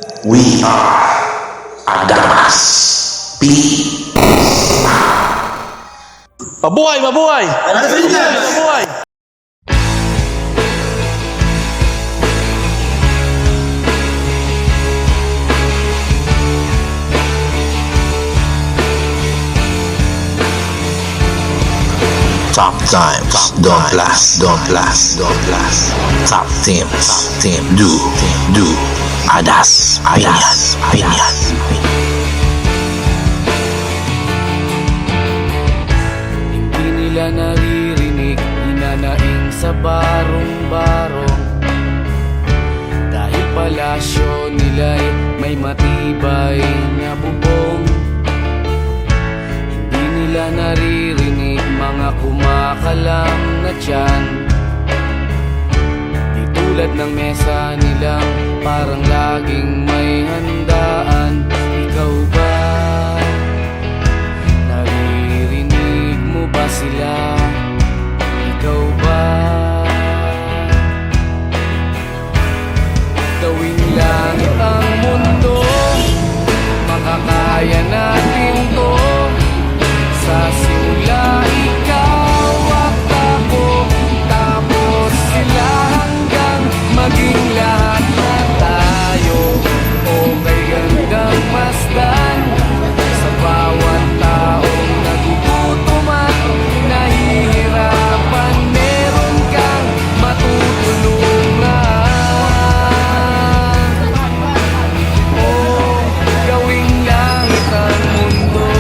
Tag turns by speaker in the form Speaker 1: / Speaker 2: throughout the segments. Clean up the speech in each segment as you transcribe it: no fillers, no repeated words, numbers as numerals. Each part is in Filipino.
Speaker 1: We are Adamas P.
Speaker 2: Mabuhay! Mabuhay! Mabuhay!
Speaker 1: Top times, don't last. Top team, do. Adas, opinion.
Speaker 3: Hindi nila naririnig, hinanaing sa barong-barong. Dahil palasyo nila'y may matibay na bubong. Hindi nila naririnig mga kumakalam na tiyan. Di tulad ng mesa nilang parang laging may handaan. Ikaw ba? Naririnig mo ba sila? Ikaw ba? Gawing langit ang mundo, makakaya natin to. Sa simula ikaw at ako, tapos sila hanggang maging lahat na tayo. Okay hanggang masdan sa bawat taong nagugutom at nahihirapan. Meron kang matutulungan. Oh, gawing langit ang mundo.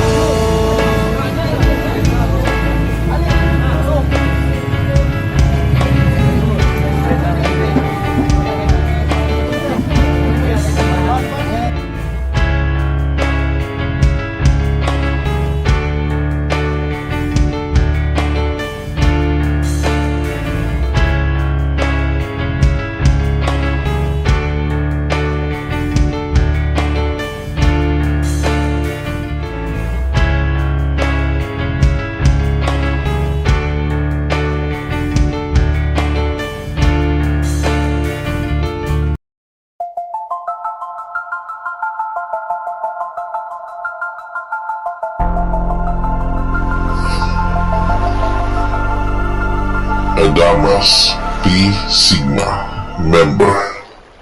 Speaker 4: Adamas P. Sigma member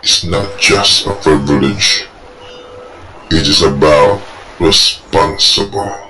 Speaker 4: is not just a privilege, it is about responsible.